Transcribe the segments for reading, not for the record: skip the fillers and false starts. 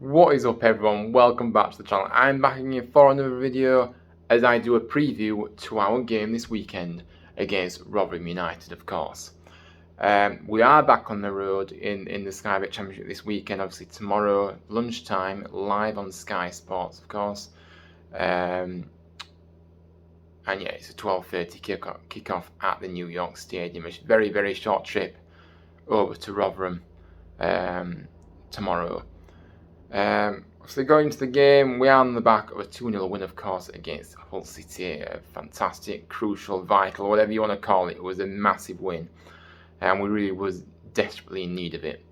What is up, everyone? Welcome back to the channel. I'm back again for another video as I do a preview to our game this weekend against Rotherham United, of course. We are back on the road in the Sky Bet Championship this weekend, obviously tomorrow lunchtime, live on Sky Sports, of course. And yeah, it's a 12:30 kickoff at the New York Stadium. It's a very, very short trip over to Rotherham tomorrow. So going into the game, we are on the back of a 2-0 win, of course, against Hull City. A fantastic, crucial, vital, whatever you want to call it. It was a massive win, and we really was desperately in need of it.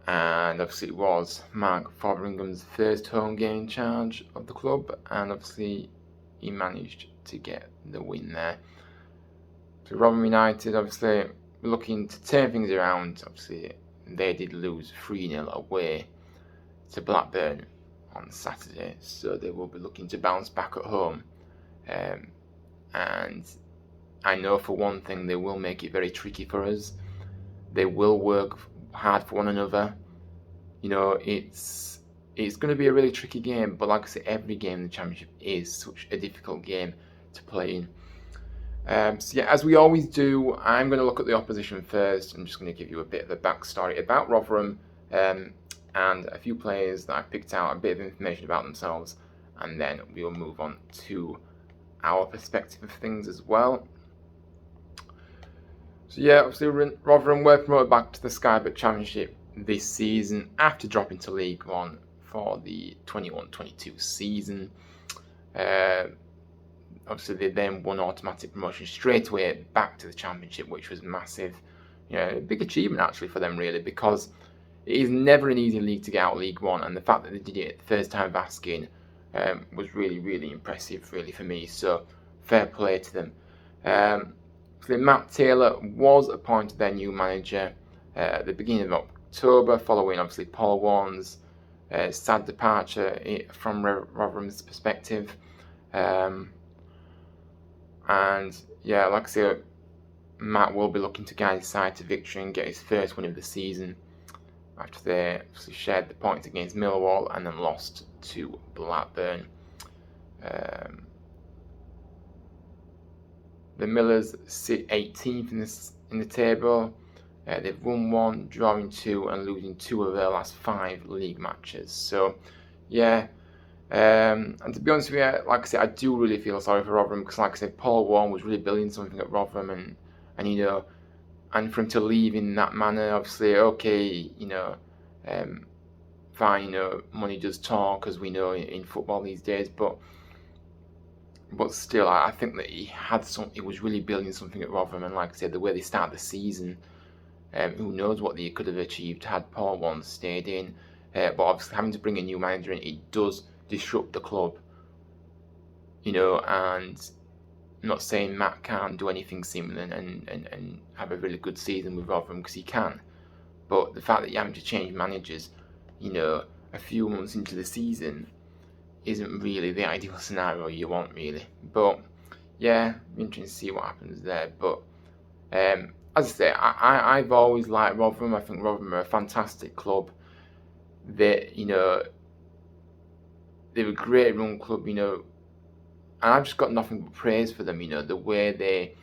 And obviously it was Mark Fotheringham's first home game in charge of the club, and obviously he managed to get the win there. So Rotherham United, obviously, looking to turn things around. Obviously, they did lose 3-0 away to Blackburn on Saturday, so they will be looking to bounce back at home. And I know for one thing they will make it very tricky for us. They will work hard for one another. You know, it's going to be a really tricky game, but like I say, every game in the Championship is such a difficult game to play in. So yeah, as we always do, I'm going to look at the opposition first. I'm just going to give you a bit of a backstory about Rotherham and a few players that I picked out, a bit of information about themselves, and then we will move on to our perspective of things as well. So yeah, obviously Rotherham were promoted back to the Sky Bet Championship this season after dropping to League One for the 21-22 season. Obviously, they then won automatic promotion straight away back to the Championship, which was massive. You know, a big achievement actually for them, really, because it is never an easy league to get out of League One, and the fact that they did it the first time of asking was really, really impressive, really, for me. So, fair play to them. So Matt Taylor was appointed their new manager at the beginning of October, following obviously Paul Warne's sad departure from Rotherham's perspective. And yeah, like I say, Matt will be looking to guide his side to victory and get his first win of the season after they obviously shared the points against Millwall and then lost to Blackburn. The Millers sit 18th in the table. They've won 1, drawing 2, and losing 2 of their last 5 league matches. So, yeah. And to be honest with you, like I said, I do really feel sorry for Rotherham because, like I said, Paul Warne was really building something at Rotherham, and you know, and for him to leave in that manner, obviously, okay, you know, fine, you know, money does talk, as we know in football these days, but still, I think that he was really building something at Rotherham, and like I said, the way they started the season, who knows what they could have achieved had Paul Warne stayed in. But obviously, having to bring a new manager in, it does disrupt the club, you know. And I'm not saying Matt can't do anything similar and have a really good season with Rotherham, because he can, but the fact that you're having to change managers, you know, a few months into the season isn't really the ideal scenario you want, really. But yeah, interesting to see what happens there. But as I say, I've always liked Rotherham. I think Rotherham are a fantastic club. They, you know, they're a great run club, you know, and I've just got nothing but praise for them. You know, the way they,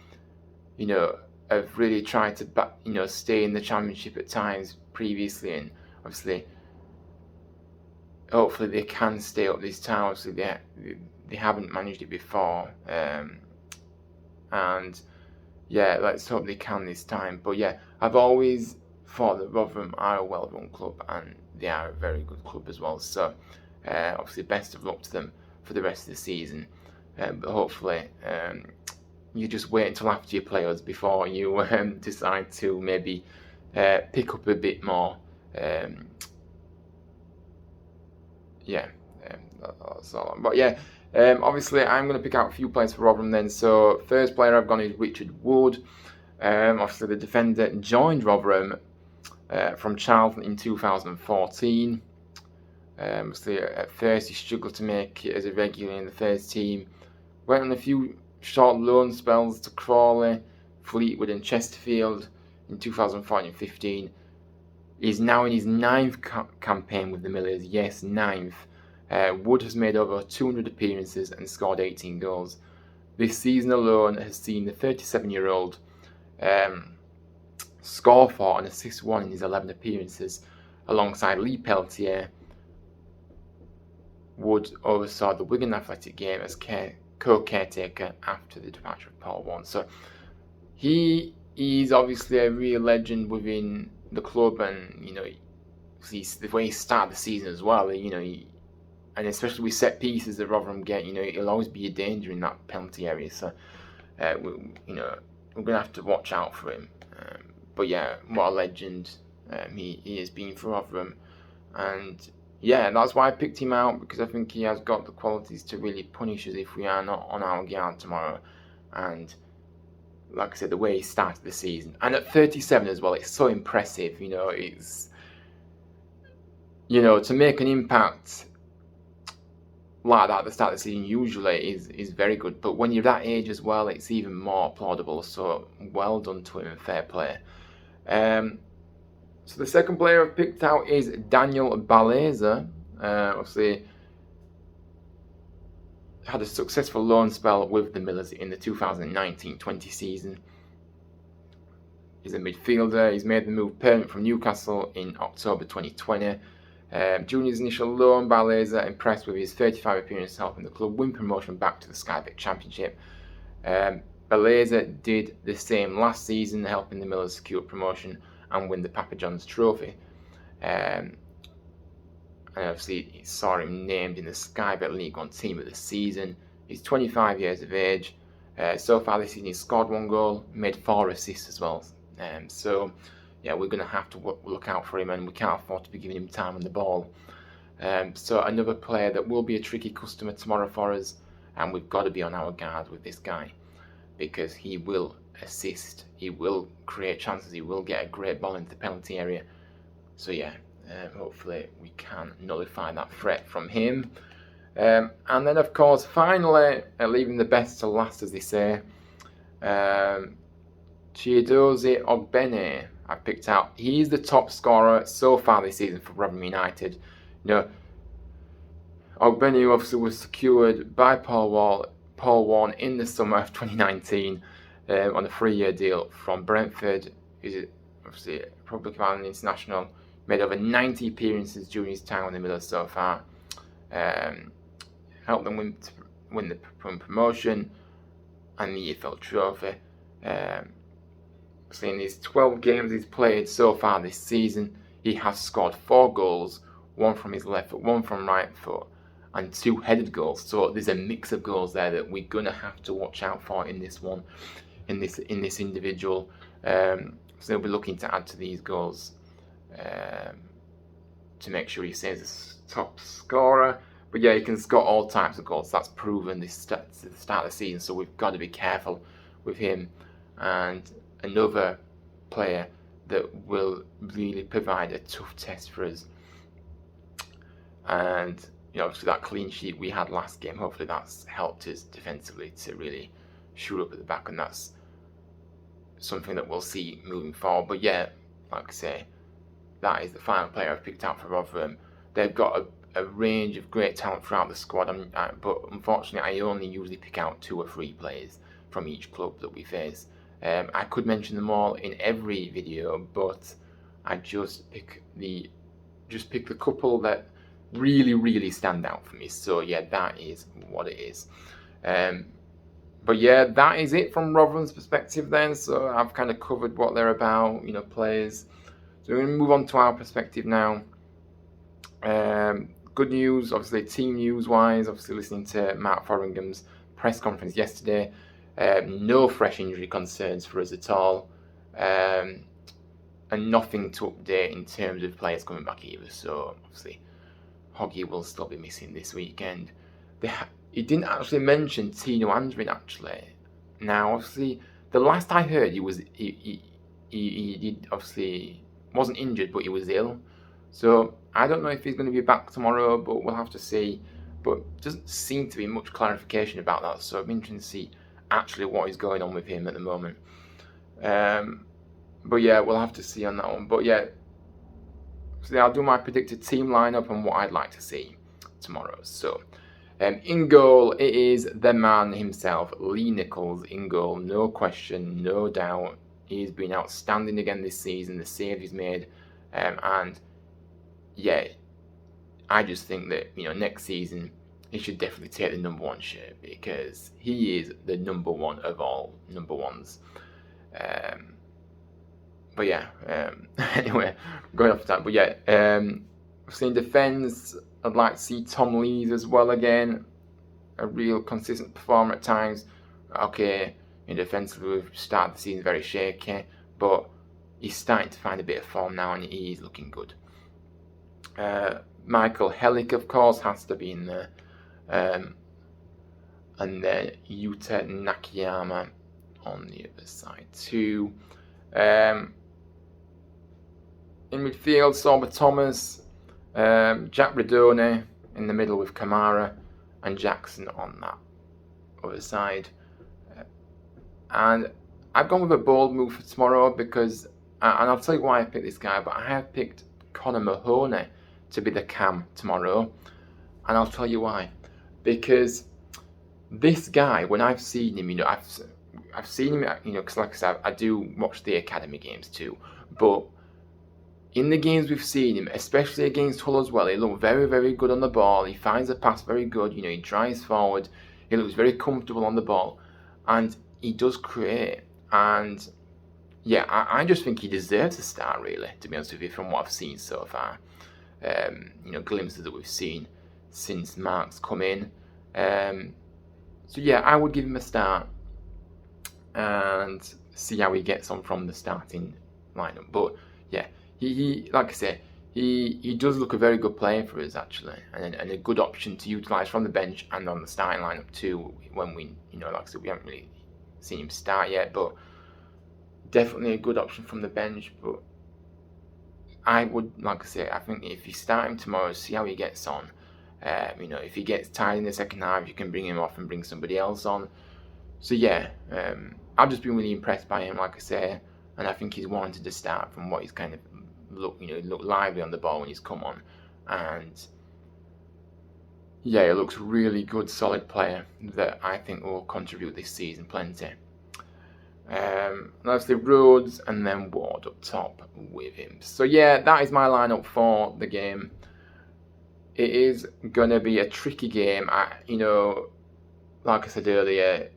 you know, have really tried to, you know, stay in the Championship at times previously, and obviously, hopefully they can stay up this time. Obviously, they haven't managed it before, and yeah, let's hope they can this time. But yeah, I've always thought that Rotherham are a well-run club, and they are a very good club as well. So obviously, best of luck to them for the rest of the season. But hopefully, you just wait until after you play us before you decide to maybe pick up a bit more. Yeah, that's all. But yeah, obviously I'm going to pick out a few players for Rotherham then. So first player I've gone is Richard Wood. Obviously the defender joined Rotherham from Charlton in 2014. Obviously at first he struggled to make it as a regular in the first team. Went on a few short loan spells to Crawley, Fleetwood and Chesterfield in 2014-15. He's now in his ninth campaign with the Millers. Yes, ninth. Wood has made over 200 appearances and scored 18 goals. This season alone has seen the 37-year-old score for and assist one in his 11 appearances, alongside Lee Peltier. Wood oversaw the Wigan Athletic game as co-caretaker after the departure of Paul Warne. So he is obviously a real legend within the club, and the way he started the season as well. And especially with set pieces that Rotherham get, he'll always be a danger in that penalty area. So we're gonna have to watch out for him. But yeah, what a legend he has been for Rotherham, and yeah, that's why I picked him out, because I think he has got the qualities to really punish us if we are not on our guard tomorrow. And like I said, the way he started the season, and at 37 as well, it's so impressive. It's to make an impact like that at the start of the season usually is very good, but when you're that age as well, it's even more applaudable. So well done to him and fair play. So the second player I've picked out is Daniel Baleza. Obviously had a successful loan spell with the Millers in the 2019-20 season. He's a midfielder. He's made the move permanent from Newcastle in October 2020. During his initial loan, Baleza impressed with his 35 appearances, helping the club win promotion back to the Sky Bet Championship. Baleza did the same last season, helping the Millers secure promotion and win the Papa John's Trophy. And obviously, he saw him named in the Sky Bet League One Team of the Season. He's 25 years of age. So far this season, he's scored 1 goal, made 4 assists as well. So yeah, we're going to have to look out for him, and we can't afford to be giving him time on the ball. So another player that will be a tricky customer tomorrow for us, and we've got to be on our guard with this guy, because he will assist, he will create chances, he will get a great ball into the penalty area. So yeah, hopefully we can nullify that threat from him. And then of course, finally, leaving the best to last, as they say, Chiedozie Ogbene I picked out. He's the top scorer so far this season for Rotherham United. Ogbene obviously was secured by Paul Warne in the summer of 2019 on a 3-year deal from Brentford. He's obviously a Republic of Ireland international, made over 90 appearances during his time on the Millers so far. Helped them win the promotion and the EFL trophy. In his 12 games he's played so far this season, he has scored 4 goals, 1 from his left foot, 1 from right foot, and 2 headed goals. So there's a mix of goals there that we're gonna have to watch out for in this one, in this individual. So we'll be looking to add to these goals to make sure he stays a top scorer. But yeah, he can score all types of goals. That's proven this start of the season. So we've got to be careful with him. And another player that will really provide a tough test for us. And obviously that clean sheet we had last game, hopefully that's helped us defensively to really shoot up at the back, and that's something that we'll see moving forward. But yeah, like I say, that is the final player I've picked out for Rotherham. They've got a range of great talent throughout the squad, but unfortunately I only usually pick out 2 or 3 players from each club that we face. I could mention them all in every video, but I just pick the couple that really stand out for me. So yeah, that is what it is. But yeah, that is it from Rotherham's perspective then. So I've kind of covered what they're about, players. So we're going to move on to our perspective now. Good news, obviously, team news-wise, obviously listening to Mark Foringham's press conference yesterday. No fresh injury concerns for us at all. And nothing to update in terms of players coming back either. So, obviously, Hoggy will still be missing this weekend. He didn't actually mention Tino Andrin, actually. Now, obviously, the last I heard, he obviously wasn't injured, but he was ill. So I don't know if he's going to be back tomorrow, but we'll have to see. But doesn't seem to be much clarification about that. So I'm interested to see actually what is going on with him at the moment. But yeah, we'll have to see on that one. But yeah, So I'll do my predicted team lineup and what I'd like to see tomorrow. So in goal, it is the man himself, Lee Nichols in goal. No question, no doubt. He's been outstanding again this season. The save he's made, and yeah, I just think that next season he should definitely take the number 1 shirt because he is the number 1 of all number 1s. But yeah, anyway, going off that. But yeah, I've seen defence. I'd like to see Tom Lees as well again. A real consistent performer at times. Okay, defensively we've started the season very shaky, but he's starting to find a bit of form now and he's looking good. Michael Hellick, of course, has to be in there. And then Yuta Nakayama on the other side too. In midfield, Sorba Thomas, Jack Redone in the middle with Kamara and Jackson on that other side. And I've gone with a bold move for tomorrow because, and I'll tell you why I picked this guy, but I have picked Connor Mahoney to be the cam tomorrow. And I'll tell you why. Because this guy, when I've seen him, I've seen him, because like I said, I do watch the academy games too, but in the games we've seen him, especially against Hull as well, he looked very, very good on the ball. He finds the pass very good. He drives forward. He looks very comfortable on the ball. And he does create. And yeah, I just think he deserves to start, really, to be honest with you, from what I've seen so far. Glimpses that we've seen since Mark's come in. So yeah, I would give him a start and see how he gets on from the starting lineup. But yeah, he like I said, he does look a very good player for us actually, and a good option to utilise from the bench and on the starting lineup too. When we, like I said, we haven't really seen him start yet, but definitely a good option from the bench. But I would, like I say, I think if you start him tomorrow, see how he gets on. If he gets tired in the second half, you can bring him off and bring somebody else on. So yeah, I've just been really impressed by him, like I say, and I think he's warranted to start from what he's kind of look lively on the ball when he's come on, and yeah, he looks really good, solid player that I think will contribute this season plenty. Obviously Rhodes and then Ward up top with him. So yeah, that is my lineup for the game. It is gonna be a tricky game. Like I said earlier,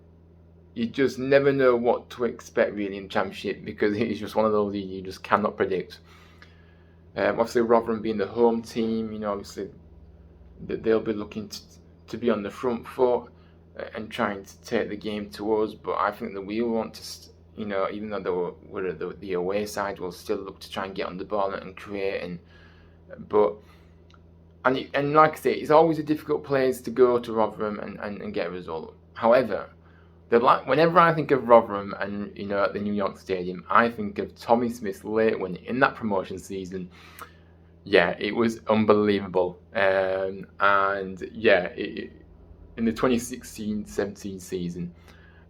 you just never know what to expect really in the Championship because it's just one of those you just cannot predict. Obviously Rotherham being the home team, obviously they'll be looking to be on the front foot and trying to take the game to us. But I think that we want to, even though we're the away side, we'll still look to try and get on the ball and create. And like I say, it's always a difficult place to go to Rotherham and get a result. However, whenever I think of Rotherham and at the New York Stadium, I think of Tommy Smith's late win in that promotion season. Yeah, it was unbelievable. And yeah, in the 2016-17 season,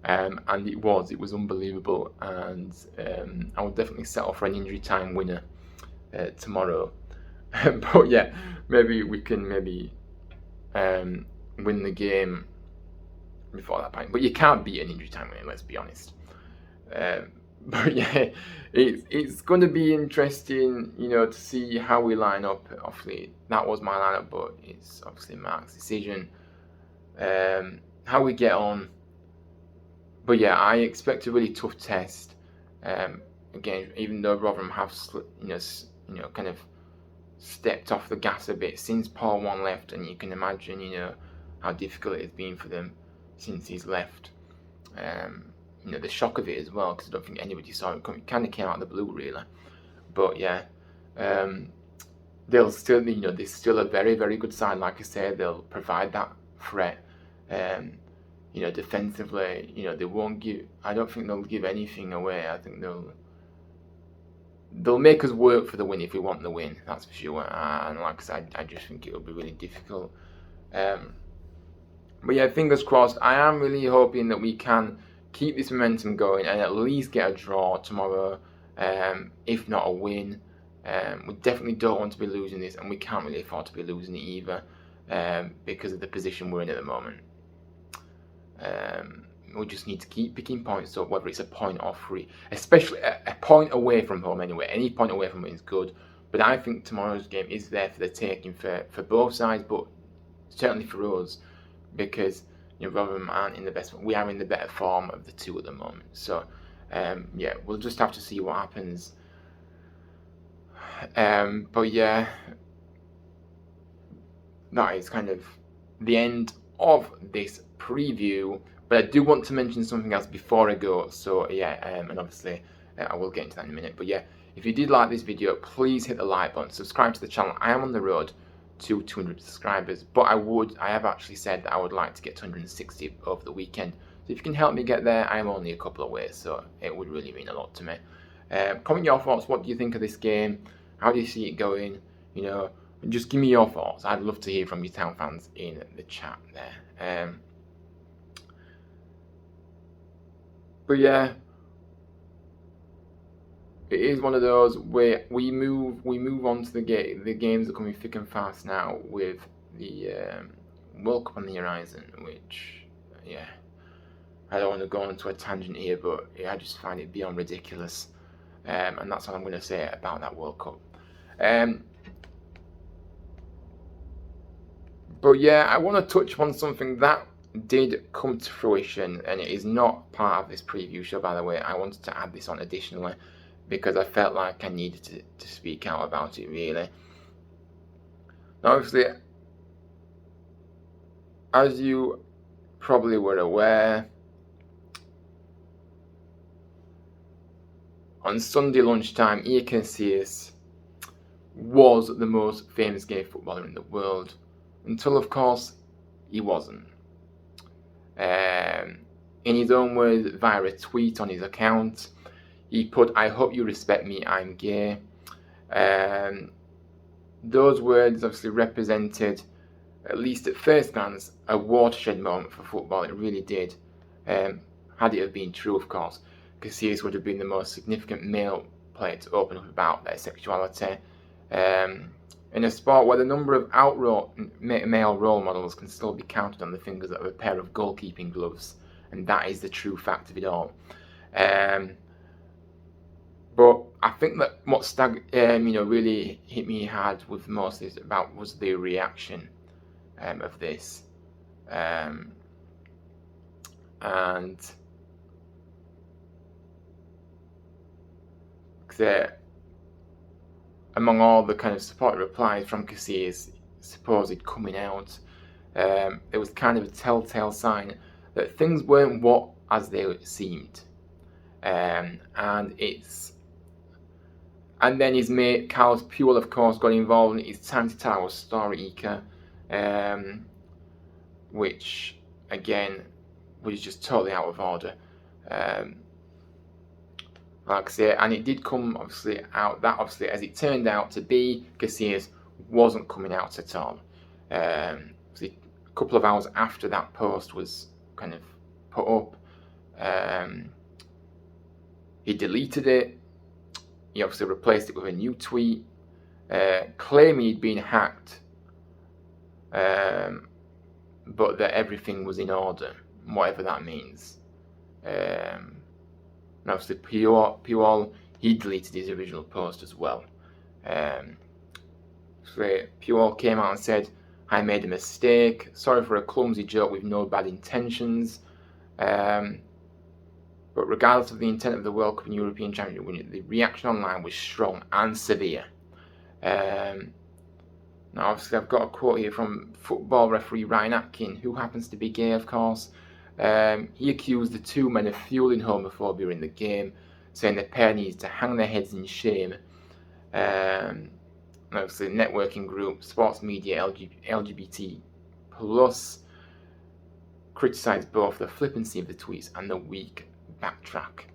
and it was unbelievable. And I would definitely settle for an injury time winner tomorrow. But yeah, maybe we can win the game before that point. But you can't beat an injury time winner, let's be honest. But yeah, it's going to be interesting, to see how we line up. Obviously, that was my lineup, but it's obviously Mark's decision. How we get on. But yeah, I expect a really tough test. Again, even though Rotherham have, kind of stepped off the gas a bit since Paul 1 left, and you can imagine, how difficult it has been for them since he's left. The shock of it as well, because I don't think anybody saw it coming. It kind of came out of the blue, really. But yeah, they'll still, they're still a very, very good side. Like I said, they'll provide that threat. Defensively, they won't give. I don't think they'll give anything away. I think they'll make us work for the win if we want the win. That's for sure. And like I said, I just think it'll be really difficult. But yeah, fingers crossed. I am really hoping that we can keep this momentum going and at least get a draw tomorrow, if not a win. We definitely don't want to be losing this, and we can't really afford to be losing it either, because of the position we're in at the moment. We just need to keep picking points up, whether it's a point or 3, especially a point away from home anyway. Any point away from home is good, but I think tomorrow's game is there for the taking for both sides, but certainly for us, because Rotherham aren't in the best. We are in the better form of the two at the moment. So yeah, we'll just have to see what happens. But yeah, that is kind of the end of this preview. But I do want to mention something else before I go. So yeah, and obviously I will get into that in a minute. But yeah, if you did like this video, please hit the like button, subscribe to the channel. I am on the road to 200 subscribers, but I have actually said that I would like to get 260 over the weekend. So if you can help me get there, I am only a couple of ways, so it would really mean a lot to me. Comment your thoughts. What do you think of this game? How do you see it going? Just give me your thoughts. I'd love to hear from you town fans in the chat there. But yeah, it is one of those where we move on to the games are coming thick and fast now with the World Cup on the horizon, which yeah, I don't want to go into a tangent here, but yeah, I just find it beyond ridiculous, and that's all I'm going to say about that World Cup. But yeah, I want to touch on something that did come to fruition, and it is not part of this preview show, by the way. I wanted to add this on additionally because I felt like I needed to speak out about it, really. Now, obviously, as you probably were aware, on Sunday lunchtime, Iker Casillas was the most famous gay footballer in the world, until, of course, he wasn't. In his own words, via a tweet on his account, he put, "I hope you respect me, I'm gay." Those words obviously represented, at least at first glance, a watershed moment for football. It really did. Had it have been true, of course, Casillas would have been the most significant male player to open up about their sexuality. In a sport where the number of outright male role models can still be counted on the fingers of a pair of goalkeeping gloves, and that is the true fact of it all. But I think that what really hit me hard with most was the reaction of this, and among all the kind of support replies from Casillas' supposed coming out, there was kind of a telltale sign that things weren't as they seemed, and then his mate Carlos Puyol, of course, got involved. It's time to tell our story, Iker, which again was just totally out of order. Like I say, and it did come obviously out that as it turned out to be, Casillas wasn't coming out at all. A couple of hours after that post was kind of put up, he deleted it. He obviously replaced it with a new tweet, claiming he'd been hacked, but that everything was in order, whatever that means. And obviously Puyol, he deleted his original post as well. So Puyol came out and said, "I made a mistake. Sorry for a clumsy joke with no bad intentions. But regardless of the intent of the World Cup and European Championship winner, the reaction online was strong and severe." Now, obviously, I've got a quote here from football referee Ryan Atkin, who happens to be gay, of course. He accused the two men of fueling homophobia in the game, saying the pair needs to hang their heads in shame. Obviously, the networking group, Sports Media LGBT Plus, criticised both the flippancy of the tweets and the weak backtrack.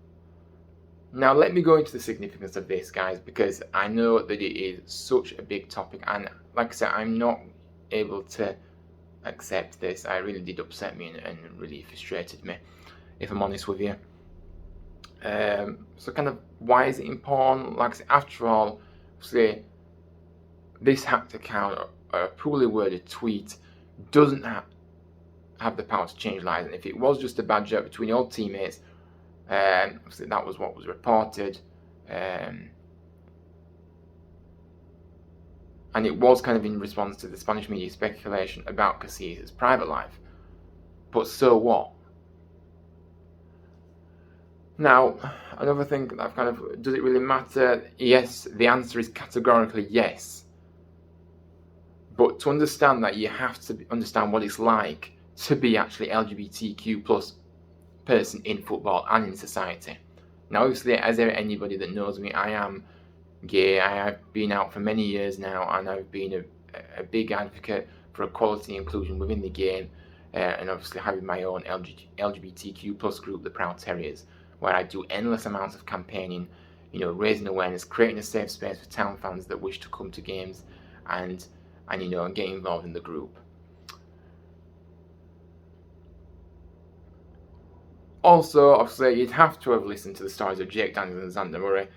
Now, let me go into the significance of this, guys, because I know that it is such a big topic, and like I said, I'm not able to accept this. It really did upset me and really frustrated me, if I'm honest with you. So kind of, why is it important? Like I said, after all, say this hacked account or a poorly worded tweet doesn't have the power to change lives. And if it was just a bad joke between old teammates, obviously that was what was reported, and it was kind of in response to the Spanish media speculation about Casillas' private life. But so what? Now, another thing that I've kind of, does it really matter? Yes, the answer is categorically yes. But to understand that, you have to understand what it's like to be actually LGBTQ plus person in football and in society. Now, obviously, as anybody that knows me, I am gay. I have been out for many years now, and I've been a big advocate for equality and inclusion within the game, and obviously having my own LGBTQ plus group, the Proud Terriers, where I do endless amounts of campaigning, raising awareness, creating a safe space for town fans that wish to come to games and get involved in the group. Also, obviously, you'd have to have listened to the stories of Jake Daniels and Xander Murray,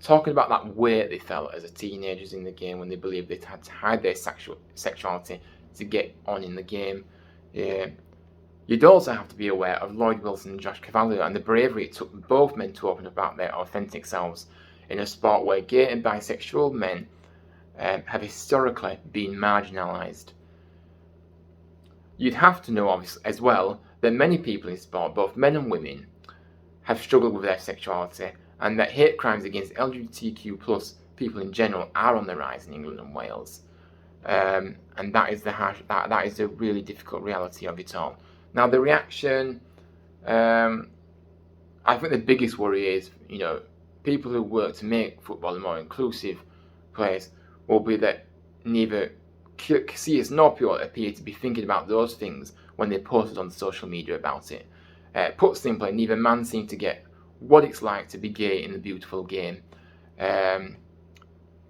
talking about that weight they felt as teenagers in the game when they believed they had to hide their sexuality to get on in the game. You'd also have to be aware of Lloyd Wilson and Josh Cavallo and the bravery it took both men to open about their authentic selves in a sport where gay and bisexual men have historically been marginalised. You'd have to know, obviously, as well, that many people in sport, both men and women, have struggled with their sexuality, and that hate crimes against LGBTQ plus people in general are on the rise in England and Wales. And that is that is the really difficult reality of it all. Now, the reaction, I think the biggest worry is, people who work to make football a more inclusive place will be that neither Casillas nor Pure appear to be thinking about those things when they posted on social media about it. Put simply, neither man seemed to get what it's like to be gay in the beautiful game.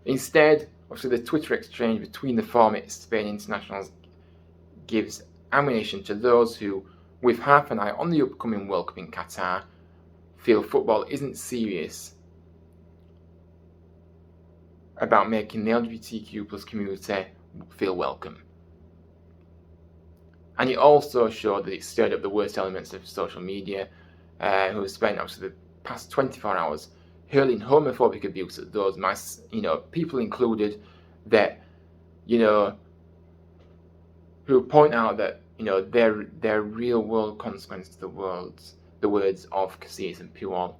Instead, obviously, the Twitter exchange between the former Spain internationals gives ammunition to those who, with half an eye on the upcoming World Cup in Qatar, feel football isn't serious about making the LGBTQ plus community feel welcome. And it also showed that it stirred up the worst elements of social media, who have spent obviously the past 24 hours hurling homophobic abuse at those people included that, who point out that, their real world consequence to the words of Casillas and Puyol.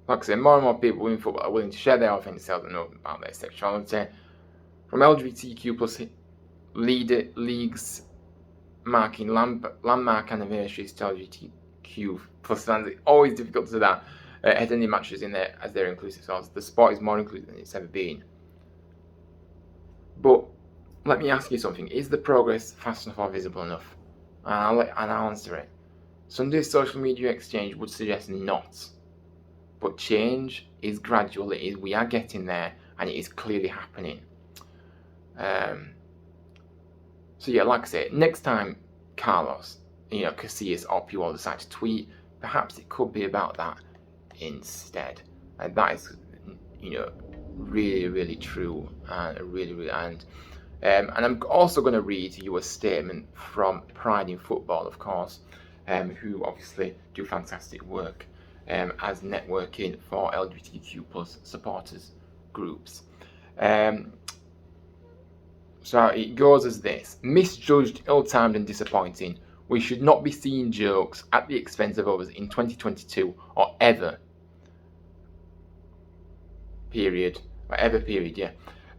Like I say, more and more people in football are willing to share their authentic selves and know about their sexuality. From LGBTQ plus leagues marking landmark anniversaries to LGBTQ plus fans, it's always difficult to do that at any matches in there as they're inclusive selves. The sport is more inclusive than it's ever been. But let me ask you something: is the progress fast enough or visible enough? And I'll answer it. Sunday's social media exchange would suggest not. But change is gradual. We are getting there, and it is clearly happening. So yeah, like I say, next time Carlos, Casillas or Puyol decide to tweet, perhaps it could be about that instead. And that is, really, really true, and and I'm also going to read you a statement from Pride in Football, of course, who obviously do fantastic work as networking for LGBTQ plus supporters groups. So it goes as this: misjudged, ill-timed and disappointing. We should not be seeing jokes at the expense of others in 2022 or ever. Period. Yeah.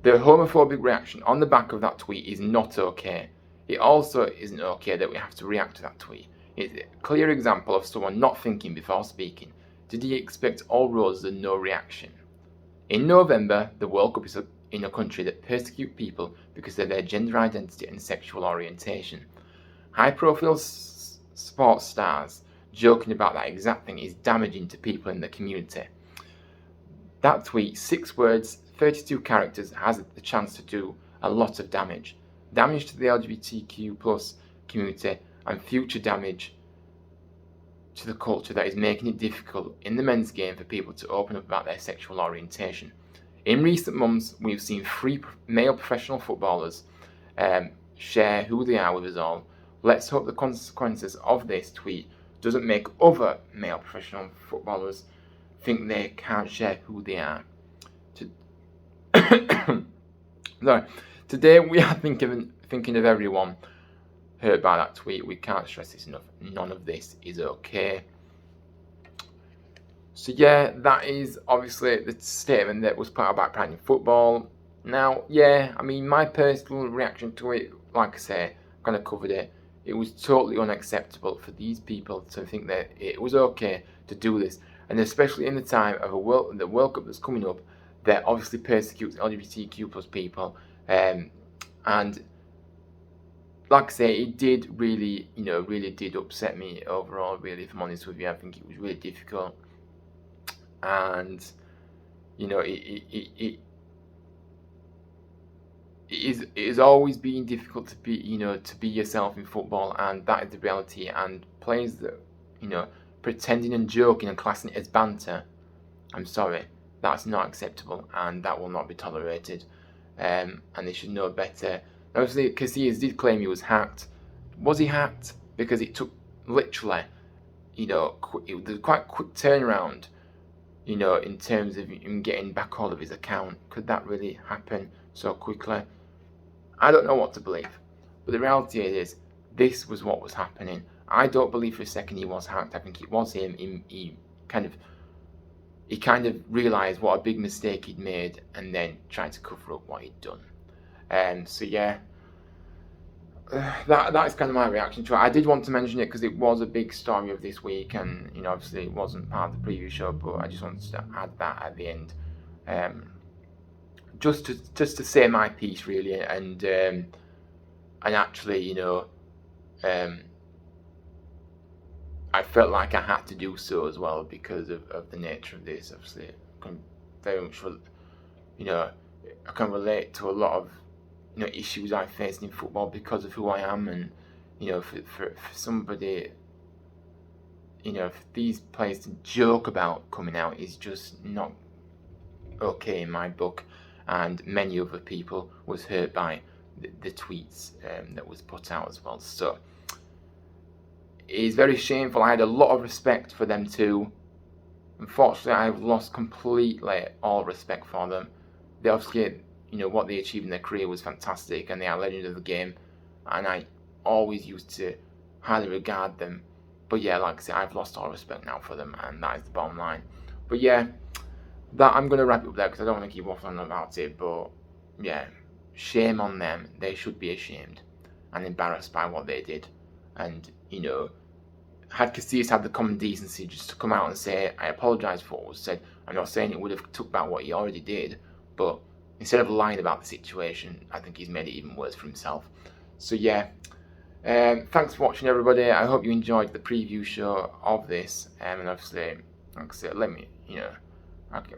The homophobic reaction on the back of that tweet is not okay. It also isn't okay that we have to react to that tweet. It's a clear example of someone not thinking before speaking. Did he expect all roses and no reaction? In November, the World Cup is in a country that persecute people because of their gender identity and sexual orientation. High-profile sports stars joking about that exact thing is damaging to people in the community. That tweet, 6 words, 32 characters, has the chance to do a lot of damage. Damage to the LGBTQ plus community and future damage to the culture that is making it difficult in the men's game for people to open up about their sexual orientation. In recent months, we've seen 3 male professional footballers share who they are with us all. Let's hope the consequences of this tweet doesn't make other male professional footballers think they can't share who they are. Sorry. Today we are thinking of everyone hurt by that tweet. We can't stress this enough. None of this is okay. So yeah, that is obviously the statement that was put out about Pride in Football. Now, yeah, I mean, my personal reaction to it, like I say, I kind of covered it. It was totally unacceptable for these people to think that it was okay to do this, and especially in the time of the World Cup that's coming up, that obviously persecutes LGBTQ plus people, and like I say, it did really, really did upset me overall. Really, if I'm honest with you, I think it was really difficult, and it is always been difficult to be yourself in football, and that is the reality. And players that pretending and joking and classing it as banter, I'm sorry, that's not acceptable, and that will not be tolerated. And they should know better. Obviously, Casillas did claim he was hacked. Was he hacked? Because it took literally, it was quite a quick turnaround, in terms of him getting back hold of his account. Could that really happen so quickly? I don't know what to believe. But the reality is, this was what was happening. I don't believe for a second he was hacked. I think it was him. He kind of realised what a big mistake he'd made and then tried to cover up what he'd done. So yeah, that's kind of my reaction to it. I did want to mention it because it was a big story of this week, and obviously it wasn't part of the preview show, but I just wanted to add that at the end, just to say my piece really, and actually I felt like I had to do so as well because of the nature of this. Obviously, very much I can relate to a lot of issues I faced in football because of who I am, and for somebody, for these players to joke about coming out is just not okay in my book, and many other people was hurt by the tweets that was put out as well. So it is very shameful. I had a lot of respect for them too. Unfortunately, I've lost completely all respect for them. They obviously, what they achieved in their career was fantastic, and they are legends of the game, and I always used to highly regard them. But yeah, like I said, I've lost all respect now for them, and that is the bottom line. But yeah, that I'm going to wrap it up there because I don't want to keep waffling about it. But yeah, shame on them. They should be ashamed and embarrassed by what they did. And had Casillas had the common decency just to come out and say, I apologise for what was said. I'm not saying it would have took back what he already did, but instead of lying about the situation, I think he's made it even worse for himself. So yeah, thanks for watching, everybody. I hope you enjoyed the preview show of this, and obviously, like I said, I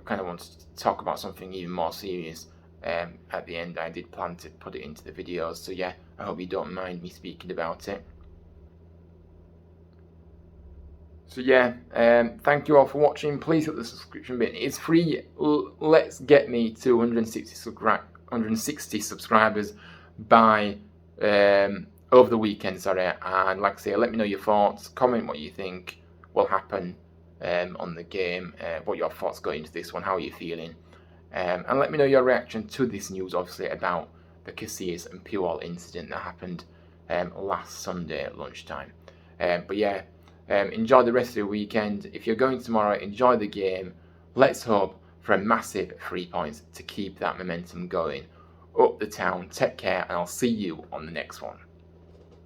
kind of want to talk about something even more serious at the end. I did plan to put it into the videos, so yeah, I hope you don't mind me speaking about it. So yeah, thank you all for watching. Please hit the subscription button. It's free. Let's get me to 160 subscribers by over the weekend. Sorry, and like I say, let me know your thoughts. Comment what you think will happen on the game. What your thoughts going into this one? How are you feeling? And let me know your reaction to this news, obviously, about the Casillas and Puel incident that happened last Sunday at lunchtime. But yeah. Enjoy the rest of the weekend. If you're going tomorrow, enjoy the game. Let's hope for a massive 3 points to keep that momentum going. Up the town. Take care, and I'll see you on the next one.